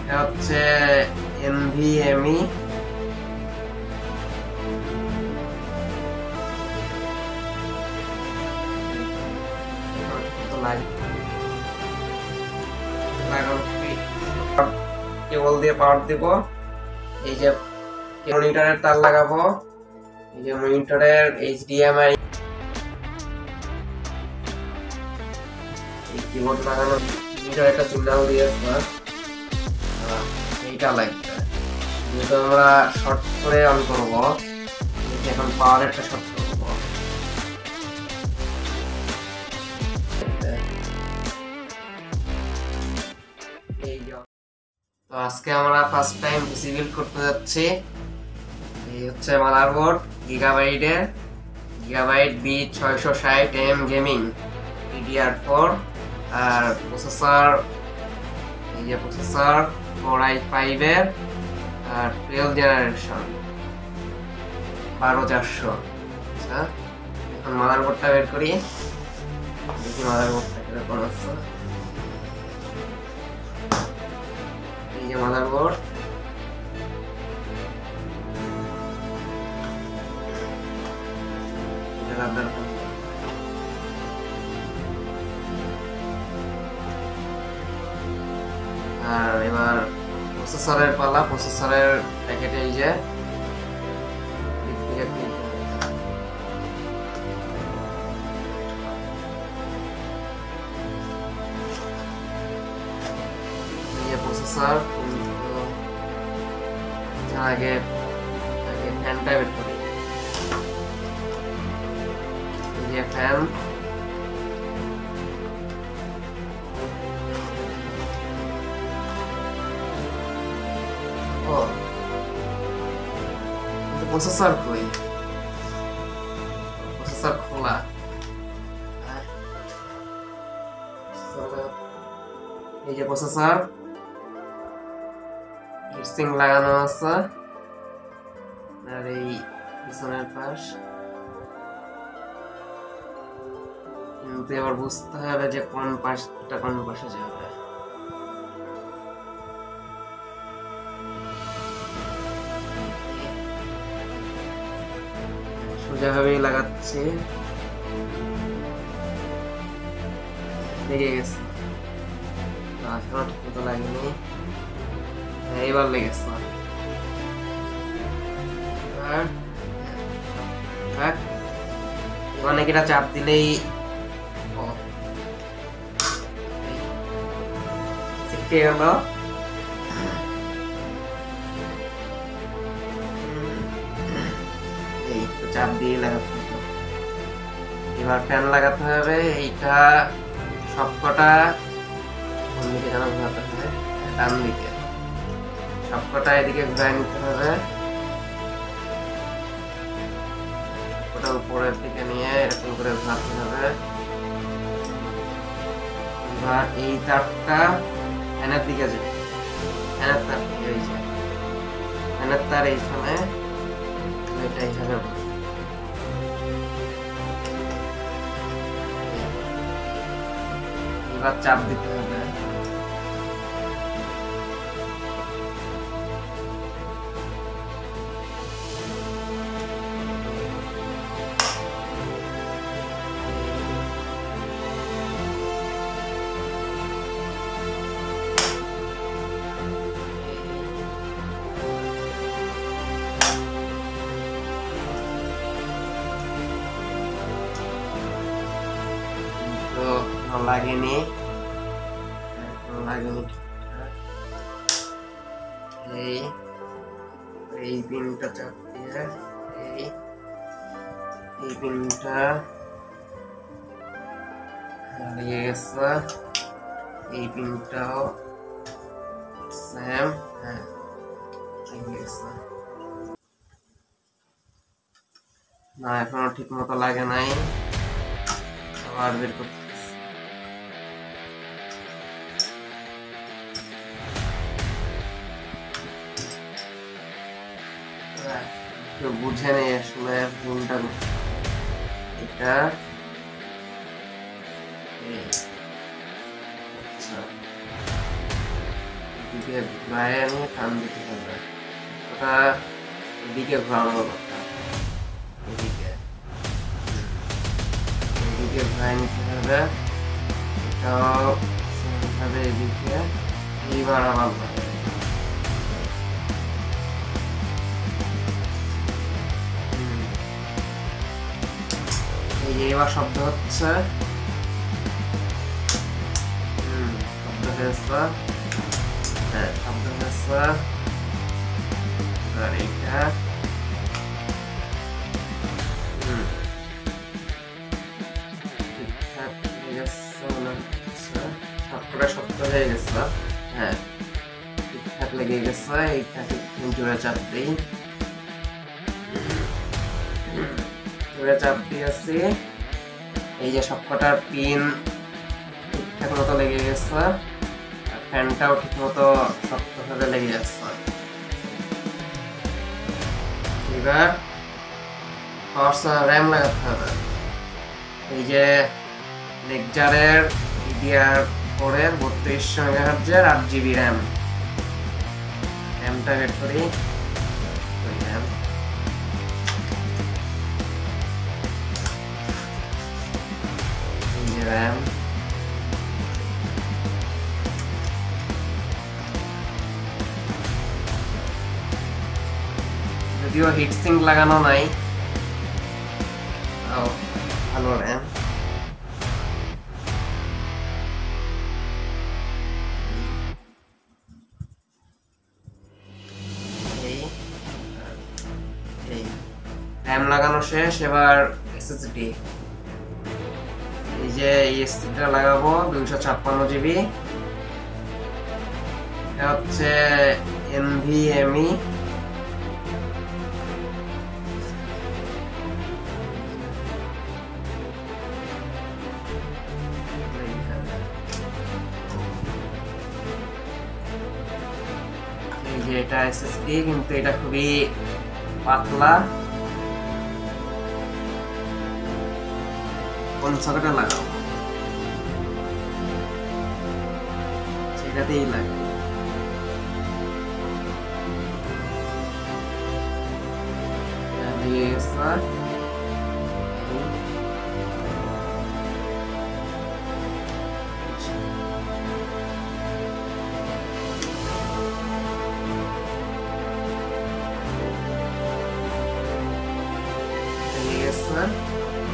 এটা হচ্ছে NVMe কেবল দিয়ে পাওয়ার দিব। এই যে মনিটরের তার লাগাবো, এই যে মনিটরের HDMI এই কিবোর্ড লাগানো মনিটর একটা সিগন্যাল দিয়েছে, এইটা লাগবে। যেহেতু আমরা শর্ট করে অন করবো, এখন পাওয়ার একটা শর্ট করবো। তো আজকে আমরা ফার্স্ট টাইম পিসি বিল্ড করতে যাচ্ছি। এই হচ্ছে মাদারবোর্ড গিগাবাইটের গিগাবাইট B660M গেমিং DDR4, আর প্রসেসর এই যে প্রসেসর Core i5 এর আর 12 জেনারেশন 12400। আচ্ছা, এখন মাদারবোর্ডটা বের করি, দেখি মাদারবোর্ডটা কিরকম আছে। এই যে মাদারবোর্ড, আর এবার প্রসেসরের পালা। প্রসেসরের প্যাকেটে এই যে প্রসেসর আগে ফ্যানটা বের করি। এই যে ফ্যান, প্রসেসর কই? প্রসেসর খোলা, এই যে প্রসেসর হিটসিং লাগানো আছে, আর এই পিছনের পাশ। কিন্তু এবার বুঝতে হবে যে কোন পাশটা কোন পাশে যাবে। সোজাভাবেই লাগাচ্ছি, লেগে গেছে। এখনো ঠিক মতো লাগেনি, এবার লেগেছে। অনেক এটা চাপ দিলেই চিপকে গেল। এই তো চাপ দিয়ে লাগাতে হবে। এবার ফ্যান লাগাতে হবে। এইটা সবকটা কোন দিকে যেন ঘোরাতে হবে, ডান দিকে। সবকটা এদিকে ঘুরাই নিতে হবে, ওটা উপরের দিকে নিয়ে এরকম করে ঘোরাতে হবে। এবার এই তারটা ফ্যানের দিকে যাবে, ফ্যানের তার দিকে, এই যে ফ্যানের তার এইখানে, এটা এইখানে এবার চাপ দিতে হবে। লাগেনি, এই পিনটা চাপ দিয়ে এই পিনটা লেগে গেছে, এই পিনটাও সেম, হ্যাঁ লেগে গেছে। না, এখনো ঠিক মতো লাগে নাই, আবার বের করতে বুঝে নেই আসলে কোনটা। এটা এদিকে ঘুরায় নিয়ে টান দিতে হবে, ওটা এদিকে ঘোরানোর কথা, এদিকে ঘুরায় নিতে হবে, এটাও সেমভাবে এদিকে, এইবার আবার এবার শব্দ হচ্ছে, শব্দ হয়েছে, হ্যাঁ শব্দ হয়েছে, আর এইটা ঠিকঠাক হয়ে গেছে মনে হচ্ছে, সবকটা শব্দ হয়ে গেছে, হ্যাঁ ঠিকঠাক লেগে গেছে, এইটাকে জোরে চাপ দিই, জোরে চাপ দিয়েছি, এই যে সবকটার পিন ঠিকঠাক মতো লেগে গেছে, আর ফ্যানটাও ঠিক মতো শক্তভাবে লেগে যাচ্ছে। এবার র্যাম লাগাতে হবে, এই যে নেক্সারের DDR4 3200 মেগাহার্টজের 8GB র্যামটা বের করি, র্যাম যদিও হিটসিঙ্ক লাগানো নাই, ভালো র্যাম, র্যাম লাগানো শেষ। এবার SSD, এই যে এই SSD-টা লাগাবো 256GB, এটা হচ্ছে NVMe, এই যে এটা SSD, কিন্তু এটা খুবই পাতলা, কোন সকেটে লাগাবো সেটাতেই লাগে,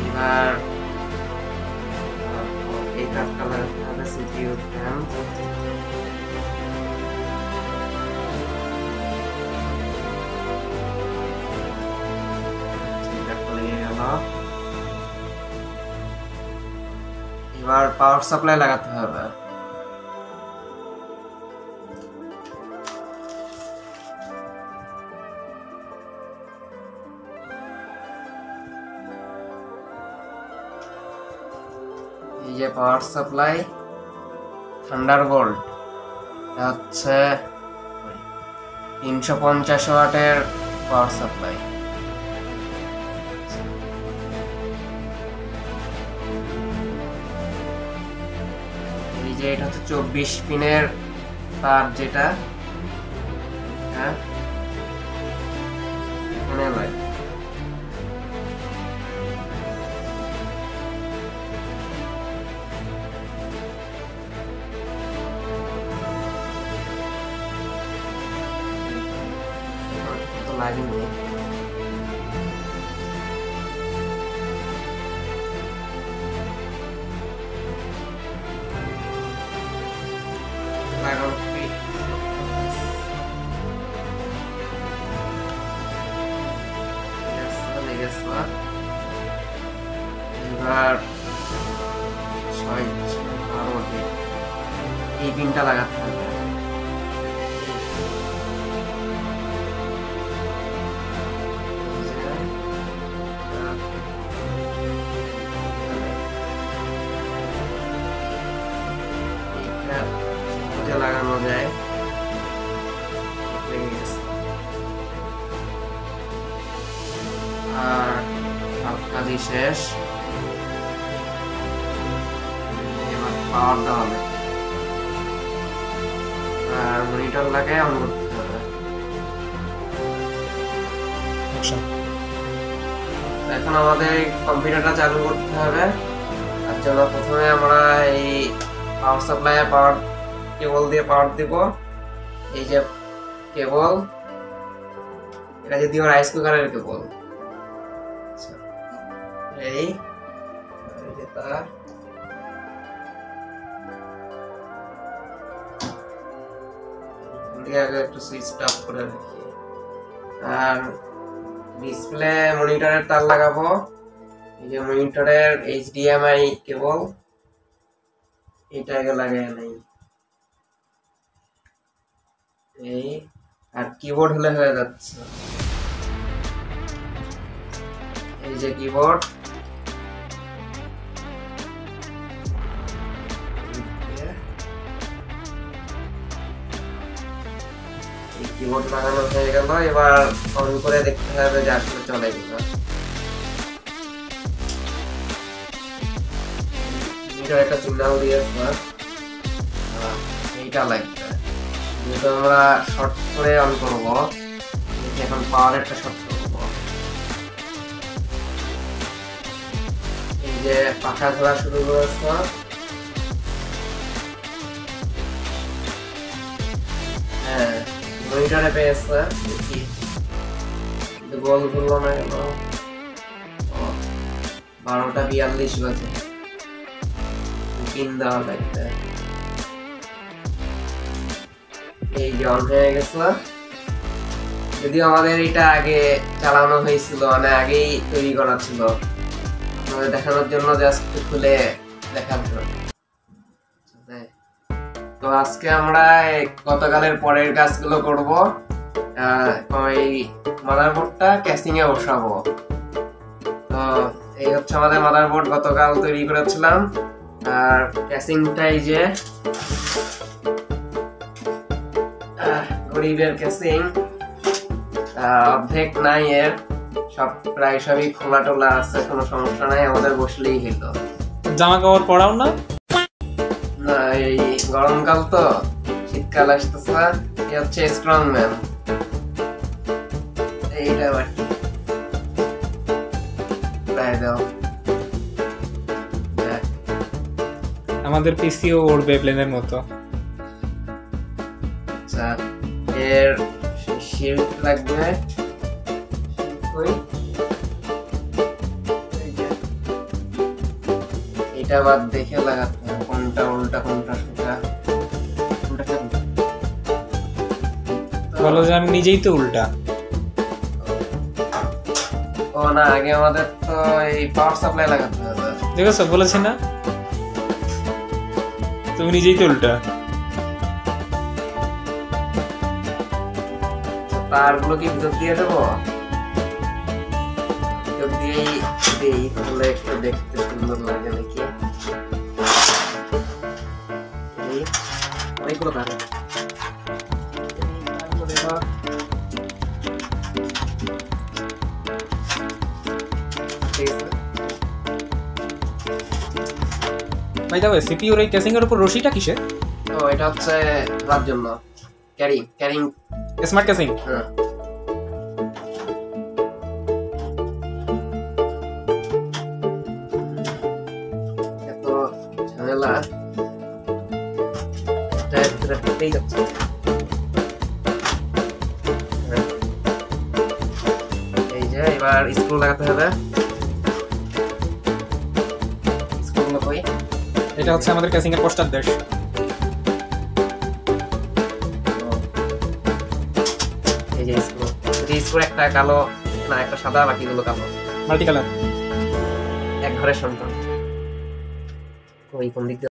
এবার এই কাজটা লাগাতে হবে CPU ফ্যান, এবার পাওয়ার সাপ্লাই লাগাতে হবে, এই যে পাওয়ার সাপ্লাই থান্ডারবোল্ট, এটা হচ্ছে 350 ওয়াটের পাওয়ার সাপ্লাই, এই যে এটা হচ্ছে 24 পিনের তার, যেটা এখানে লাগে, লাগেনি, এবার এই পিনটা লাগাতে হবে, লাগানো যায়, আর সব কাজই শেষ, এবার পাওয়ার দেওয়া হবে, আর মনিটর লাগে অন করতে হবে। এখন আমাদের কম্পিউটারটা চালু করতে হবে। তার জন্য প্রথমে আমরা এই পাওয়ার সাপ্লাই পাওয়ার কেবল দিয়ে পাওয়ার দিব। এই যে কেবল, এটা যদিও রাইস কুকারের কেবল। এই যে তার আগে একটু সুইচটা অফ করে রাখি। আর ডিসপ্লে মনিটরের তার লাগাবো। এই যে মনিটরের HDMI কেবল, এটা আগে লাগাই নাই। এই আর কিবোর্ড হলে হয়ে যাচ্ছে। এই যে কিবোর্ড, কিবোর্ড লাগানো হয়ে গেল। এবার অন করে দেখতে হবে যে আসলে চলে কিনা। একটা সিগন্যাল দিয়েছে, এইটা লাগবে। যেহেতু আমরা শর্ট করে অন করবো, এখন পাওয়ার একটা শর্ট করবো। এই যে পাখা ঘোরা শুরু করেছে, হ্যাঁ মনিটরে পেয়েছে। দেখি গোল করলো না কেন? 12:42 বাজে, পিন দেওয়া লাগবে। এই যে অন হয়ে গেছে। যদিও আমাদের এটা আগে চালানো হয়েছিল, মানে আগেই তৈরি করা ছিল, আপনাদের দেখানোর জন্য জাস্ট খুলে দেখাবো। তো আজকে আমরা গতকালের পরের কাজগুলো করব। এই মাদারবোর্ডটা ক্যাসিং এ বসাবো। তো এই হচ্ছে আমাদের মাদারবোর্ড, গতকাল তৈরি করেছিলাম। আর ক্যাসিংটা এই যে গরিবের ক্যাসিং, অর্ধেক নাই এর, সব প্রায় সবই খোলা টোলা আছে, কোনো সমস্যা নাই, আমাদের বসলেই হতো। জামা কাপড় পরাও না? না, এই গরমকাল তো, শীতকাল আসতেছে। এই হচ্ছে স্ট্রং ম্যান, এইটা আবার প্রায় দাও। আমাদের পিসিও উড়বে প্লেনের মতো। আচ্ছা, এর শিল্ড লাগবে। এটা বাদ দেখে লাগাতে হবে কোনটা উল্টা কোনটা সোজা। বলো যে আমি নিজেই তো উল্টা। ও না, আগে আমাদের তো এই পাওয়ার সাপ্লাই লাগাতে হবে। দেখেছো, বলেছি না তুমি নিজেই তো উল্টা। তারগুলো কি ভিতর দিয়ে দেবো? ভিতর দিয়েই দেই, তাহলে একটু দেখতে সুন্দর লাগে নাকি। অনেকগুলো তার ভাই দাও, সিপিইউর এই কেসিং এর উপর রশিটা কিসের? তো এটা হচ্ছে রাত জন্য ক্যারিং স্মার্ট কেসিং। হ্যাঁ, এত ঝামেলা পেতেই যাচ্ছে। এই যে এবার স্ক্রু লাগাতে হবে। স্ক্রুগুলো কই? এটা হচ্ছে আমাদের কেসিং এর পোস্টার দেশ। এই যে স্ক্রু একটা কালো, না একটা সাদা, বাকিগুলো কালো, মাল্টি কালার। এক ঘরের সন্তান। ওই কোন দিক দিয়ে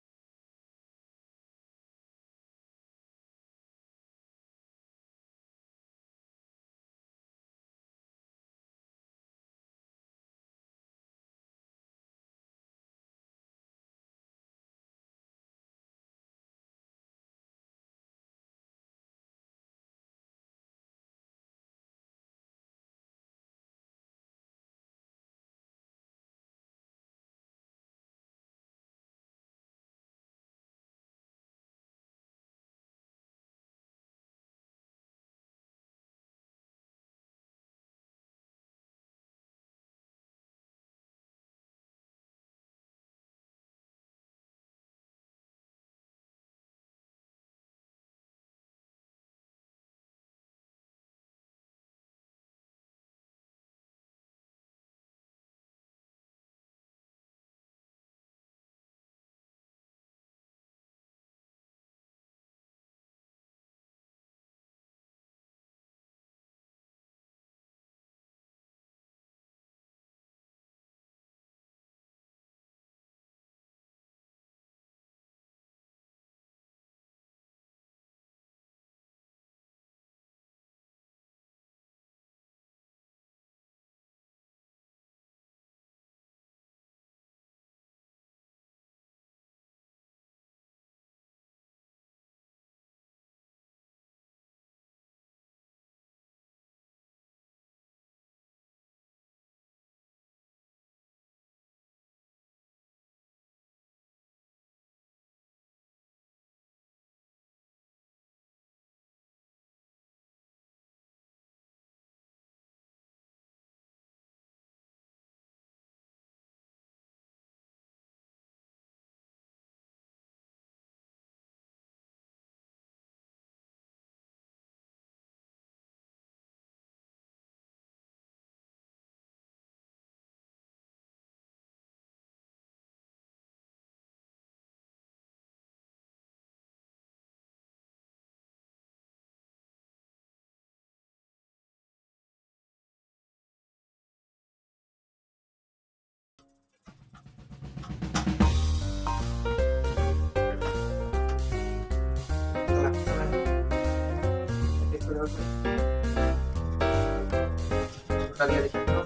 কানেক্টরটা দিয়ে দেখি তো।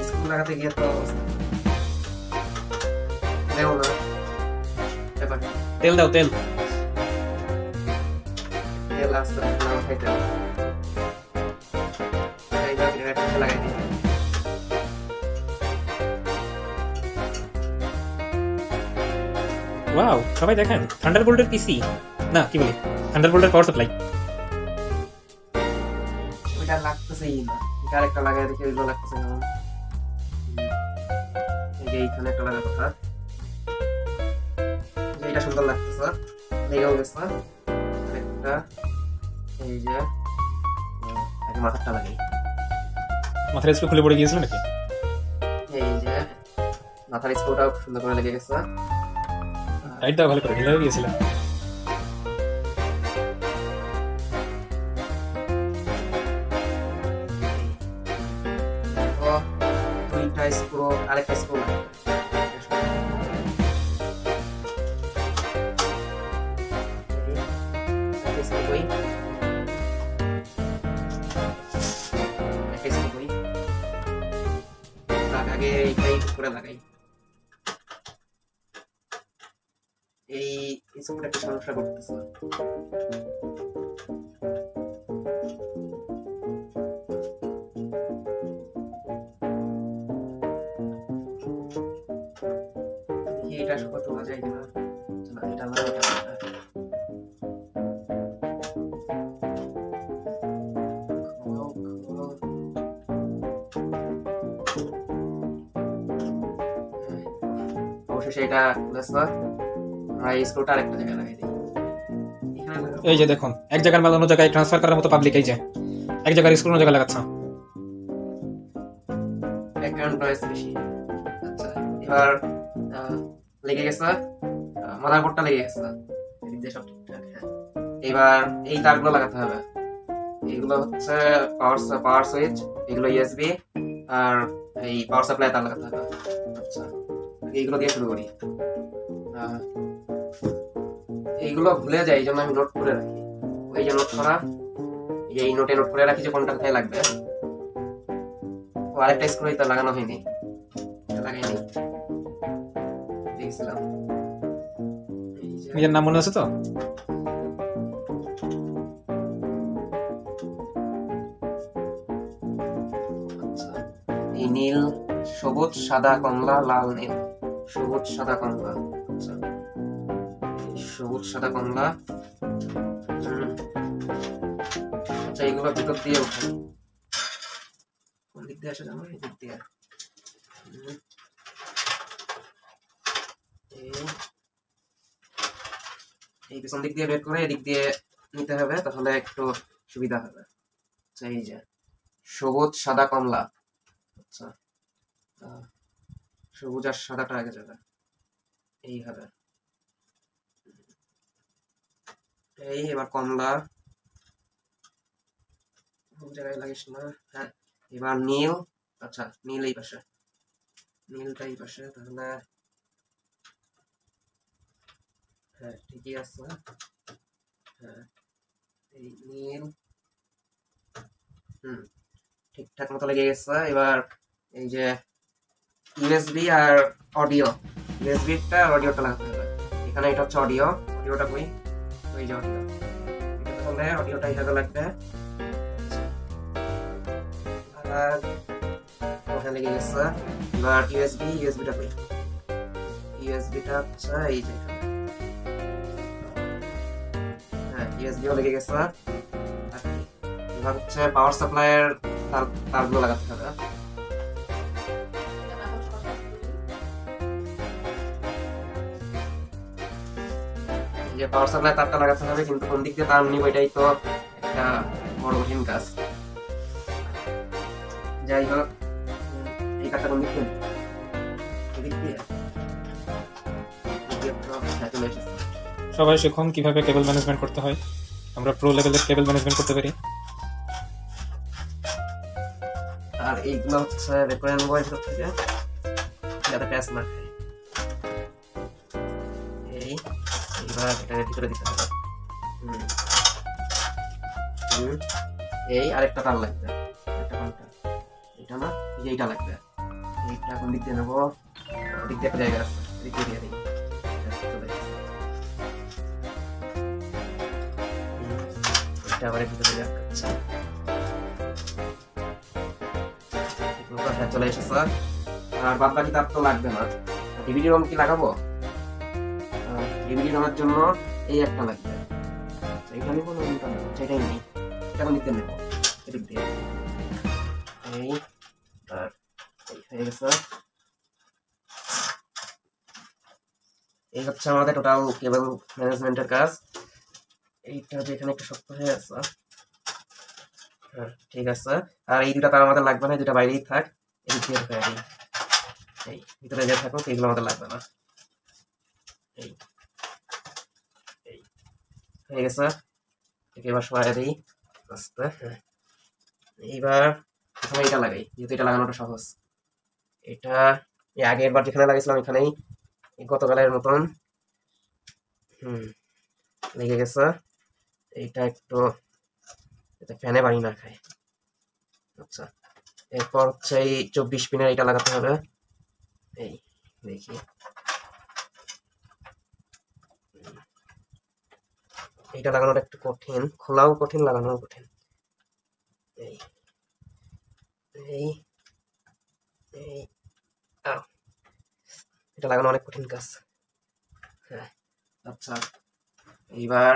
স্ক্রু লাগাতে গিয়ে তো দেও না ব্যাপার তেল দাও, তেল। তেল আসতে না খাইতে এই দাও এটা লাগাই দিই। ওয়াও, সবাই দেখেন থান্ডারবোল্টের পিসি না কি বলি থান্ডারবোল্টের পাওয়ার সাপ্লাই। ওইটা লাগতেছেই না, এটা আরেকটা লাগাই দেখি ওইগুলো লাগতেছে কেমন। এই যে এইখানে একটা লাগার কথা, এইটা সুন্দর লাগতেছে, লেগেও গেছে আরেকটা। এই যে আগে মাথাটা লাগাই, মাথার স্ক্রু খুলে পড়ে গিয়েছিল নাকি? এই যে মাথার স্ক্রুটাও সুন্দর করে লেগে গেছে। টাইট দাও ভালো করে, ঢিলা হয়ে গিয়েছিল। দুইটা স্ক্রু আরেকটা স্ক্রু লাগে। আগে এইটাই করে লাগাই। এই স্ক্রুটা একটু সমস্যা করতেছে। এটা কত যায় কিনা, এটা না এটা অবশেষে এটা খুলেছে। আমরা এই স্ক্রুটা আরেকটা জায়গায় লাগাই দিই। এই যে দেখুন, এক জায়গার মাল অন্য জায়গায় ট্রান্সফার করার মতো পাবলিক। এই যে এক জায়গার স্ক্রু অন্য জায়গায় লাগাচ্ছে। ব্যাকগ্রাউন্ড নয়েজ বেশি। আচ্ছা, এবার লেগে গেছে, মাদারবোর্ডটা লেগে গেছে, এদিক দিয়ে সব ঠিকঠাক। হ্যাঁ, এবার এই তারগুলো লাগাতে হবে। এগুলো হচ্ছে পাওয়ার সুইচ, এগুলো ইউএসবি, আর এই পাওয়ার সাপ্লাই তার লাগাতে হবে। আচ্ছা, এইগুলো দিয়ে শুরু করি। এইগুলো ভুলে যাই, এই জন্য আমি নোট করে রাখি। ওই যে নোট করা, এই নোটে নোট করে রাখি যে কোনটা কোথায় লাগবে। ও আরেকটা স্ক্রু তো লাগানো হয়নি, লাগাইনি, দেখছিলাম। নিজের নাম মনে আছে তো? আচ্ছা, এই নীল, সবুজ, সাদা, কমলা, লাল, নীল, সবুজ, সাদা, কমলা। আচ্ছা, সবুজ, সাদা, কমলা। আচ্ছা, এইগুলো ভিতর দিয়ে উঠাই। কোন দিক দিয়ে আসে জানো? এই দিক দিয়ে। এই পিছন দিক দিয়ে বের করে এদিক দিয়ে নিতে হবে, তাহলে একটু সুবিধা হবে। আচ্ছা, এই যে সবুজ, সাদা, কমলা। আচ্ছা, সবুজ আর সাদাটা আগে যাবে, এই হবে। এই এবার কমলা, জায়গায় লাগিস না। হ্যাঁ, এবার নীল। আচ্ছা, নীল এই পাশে, নীলটা এই পাশে, তাহলে হ্যাঁ ঠিকই আছে। হ্যাঁ, এই নীল ঠিকঠাক মতো লেগে গেছে। এবার এই যে ইউএসবি আর অডিও, ইউএসবিটা আর অডিওটা লাগাতে হবে। এখানে এটা হচ্ছে অডিও, অডিওটা কই? ওই যে অডিও, এটা তাহলে অডিওটা এইভাবে লাগবে। আর ওখানে লেগে গেছে। এবার ইউএসবিটা কই? ইউএসবিটা হচ্ছে এই যে হ্যাঁ, ইউএসবিও লেগে গেছে। এবার হচ্ছে পাওয়ার সাপ্লাইয়ের তারগুলো লাগাতে হবে। যে পাওয়ার সাপ্লাই তারটা লাগাতে হবে, কিন্তু কোন দিক দিয়ে তার নিব এটাই তো একটা বড় কঠিন কাজ। যাই হোক, এই কাজটা কোন দিক দিয়ে? এদিক দিয়ে। সবাই শিখুন কিভাবে কেবল ম্যানেজমেন্ট করতে হয়। আমরা প্রো লেভেলের কেবল ম্যানেজমেন্ট করতে পারি। আর এইগুলো হচ্ছে বের করে নেবো এর থেকে। যাতে প্যাচ না খায়। এইবার এটাকে ভিতরে দিতে হবে। এই আরেকটা তার লাগবে, একটা কোনটা এটা না, এইটা লাগবে। এইটা কোন দিক দিয়ে নেবো, দিক দিয়ে একটা জায়গা আছে, দিক দিয়ে দিয়ে দিই। এটা আবার ভিতরে যাচ্ছে, চলে এসেছে। আর বাদ বাকি তার তো লাগবে না। ডিভিডি রম কি লাগাবো? ডিভিডি রমের জন্য এই একটা লাগবে। এখানে কোনো সেটাই নেই, এটা কোন দিক দিয়ে নেবো, এদিক দিয়ে। এই আর হয়ে গেছে। এই হচ্ছে আমাদের টোটাল কেবল ম্যানেজমেন্টের কাজ। এইটা এখানে একটু শক্ত হয়ে আছে, হ্যাঁ ঠিক আছে। আর এই দুটা তার আমাদের লাগবে না, দুটা বাইরেই থাক। এই ভিতরে যে থাকুক এইগুলো আমাদের লাগবে না। এই এই হয়ে গেছে। এবার সরাই দিই আস্তে। এইবার প্রথমে এটা লাগাই, যেহেতু এটা লাগানোটা সহজ। এটা আগের বার যেখানে লাগাইছিলাম এখানেই গতকালের মতন লেগে গেছে। এইটা একটু ফ্যানে বাড়ি না খায়। আচ্ছা, এরপর হচ্ছে এই 24 পিনের এটা লাগাতে হবে। এই দেখি, এইটা লাগানোটা একটু কঠিন, খোলাও কঠিন, লাগানোও কঠিন। এই এই এই এটা লাগানো অনেক কঠিন কাজ। হ্যাঁ আচ্ছা, এইবার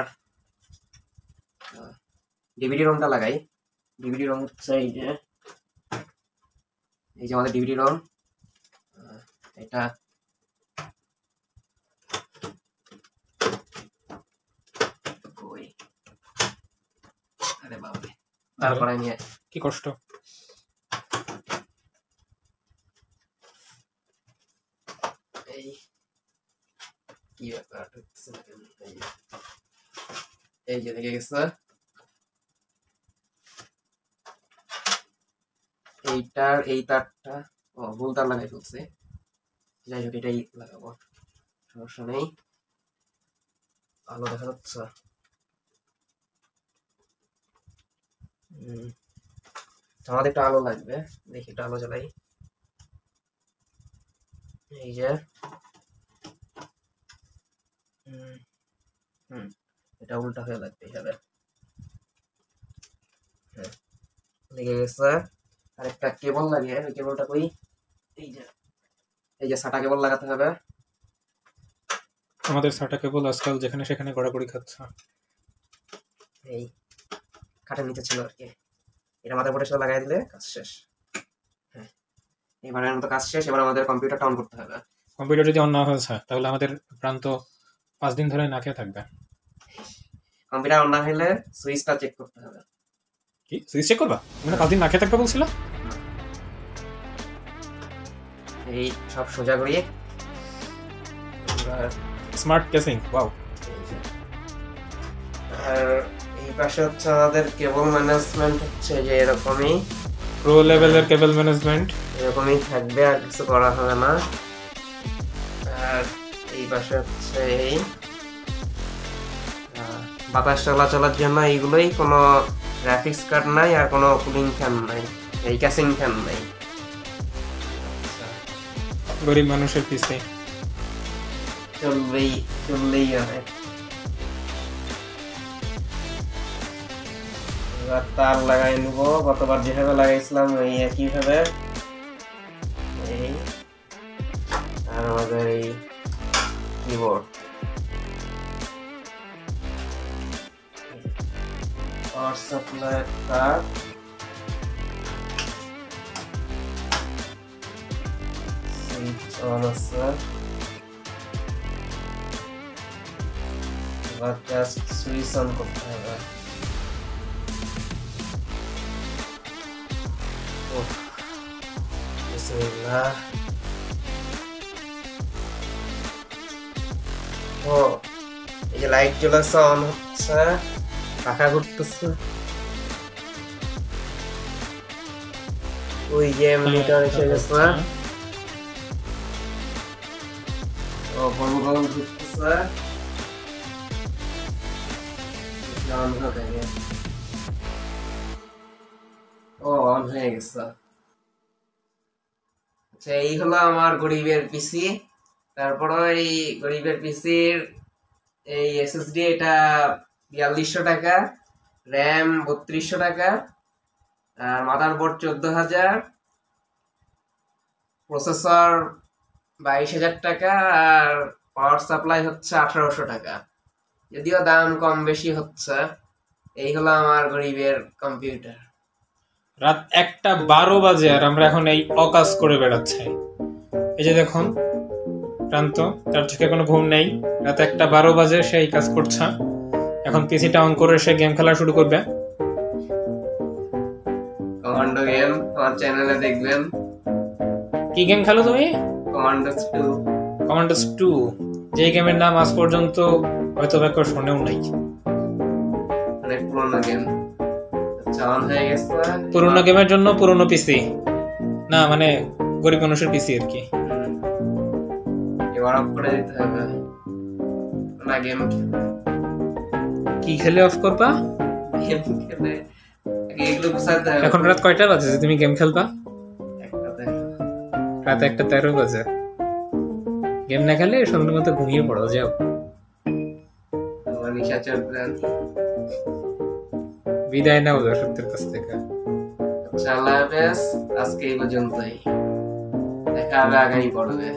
ডিভিডি রমটা লাগাই। ডিভিডি রম হচ্ছে এই যে আমাদের ডিভিডি রম। এটা আরে বাবা, তারপরে নিয়ে কি কষ্ট। এই কি ব্যাপার হচ্ছে, এই যে লেগে গেছে। এইটার এই তারটা ভুল তার লাগাই ফেলছে। যাই হোক, এটাই লাগাবো, সমস্যা নেই। আলো দেখা যাচ্ছে। আমাদের একটা আলো লাগবে, দেখি একটা আলো জ্বালাই। এই যে এটা উল্টা হয়ে লাগবে এইভাবে। হ্যাঁ লেগে গেছে। আর একটা কেবল লাগে, ওই কেবলটা কই, এই যে সাটা কেবল লাগাতে হবে। আমাদের সাটা কেবল আজকাল যেখানে সেখানে গড়াগড়ি খাচ্ছে। এই কাঠের নিচে ছিল আর কি, এটা মাথার উপরে সাথে লাগাই দিলে কাজ শেষ। হ্যাঁ এবারের মতো কাজ শেষ। এবার আমাদের কম্পিউটারটা অন করতে হবে। কম্পিউটার যদি অন না হয়েছে তাহলে আমাদের প্রান্ত 5 দিন ধরে না খেয়ে থাকবে। কম্পিউটার অন না হলে সুইচটা চেক করতে হবে। কি সুইচ চেক করবা? মানে 5 দিন না খেয়ে থাকবে বলছিল। এই সব সোজা করি। Smart casing, wow. আর এই পাশে হচ্ছে আমাদের কেবল ম্যানেজমেন্ট, হচ্ছে যে এরকমই প্রো লেভেলের কেবল ম্যানেজমেন্ট, এরকমই থাকবে, আর কিছু করা হবে না। আর এই পাশে হচ্ছে এই বাতাস চলাচলের জন্য এইগুলোই, কোনো গ্রাফিক্স কার্ড নাই আর কোনো কুলিং ফ্যান নাই, এই ক্যাসিং ফ্যান নাই। গরিব মানুষের পিছে চললেই হবে। এবার তার লাগাই নেবো, গতবার যেভাবে লাগাইছিলাম ওই একই ভাবে। এই আর আমাদের এই কিবোর্ড, পাওয়ার সাপ্লাই তার, সুইচ অন আছে। এবার জাস্ট সুইচ অন করতে হবে। বিসমিল্লাহ। ও এই যে লাইট জ্বলেছে, অন হচ্ছে, পাখা ঘুরতেছে, ওই যে মিটার এসে গেছে। গোল গোল ঘুরতেছে। ও অন হয়ে গেছে। আচ্ছা, এই হলো আমার গরিবের পিসি। তারপর এই গরিবের পিসির এই এসএসডি এটা 4200 টাকা, র্যাম 3200 টাকা, আর মাদারবোর্ড 14,000, প্রসেসর 22,000 টাকা, আর পাওয়ার সাপ্লাই হচ্ছে 1800 টাকা। যদিও দাম কম বেশি হচ্ছে। এই হলো আমার গরিবের কম্পিউটার। রাত 1:12 বাজে আর আমরা এখন এই অকাজ করে বেড়াচ্ছি। এই যে দেখুন প্রান্ত, তার চোখে কোনো ঘুম নেই। রাত 1:12 বাজে সে এই কাজ করছে। এখন পিসিটা অন করে সে গেম খেলা শুরু করবে। কমান্ডো গেম আমার চ্যানেলে দেখবেন। কি গেম খেলো তুমি? কমান্ডোস 2। কমান্ডোস 2, যে গেমের নাম আজ পর্যন্ত হয়তো কেউ শোনেও নাই। অনেক পুরোনো গেম। আচ্ছা, অন হয়ে গেছে। পুরোনো গেমের জন্য পুরোনো পিসি না, মানে গরিব মানুষের পিসি আর কি। এবার অফ করে দিতে হবে না। গেম কি খেলে অফ করবা? গেম খেলে এগুলো বুঝাতে হবে। এখন রাত কয়টা বাজে যে তুমি গেম খেলবা? একটাতে রাত 1:13 বাজে। গেম না খেলে সন্ধ্যার মতো ঘুমিয়ে পড়ো, যাও। আমার নিশাচর প্ল্যান। বিদায় নাও দর্শকদের কাছ থেকে। আচ্ছা, আল্লাহ হাফেজ। আজকে এই পর্যন্তই। দেখা হবে আগামী পর্বে।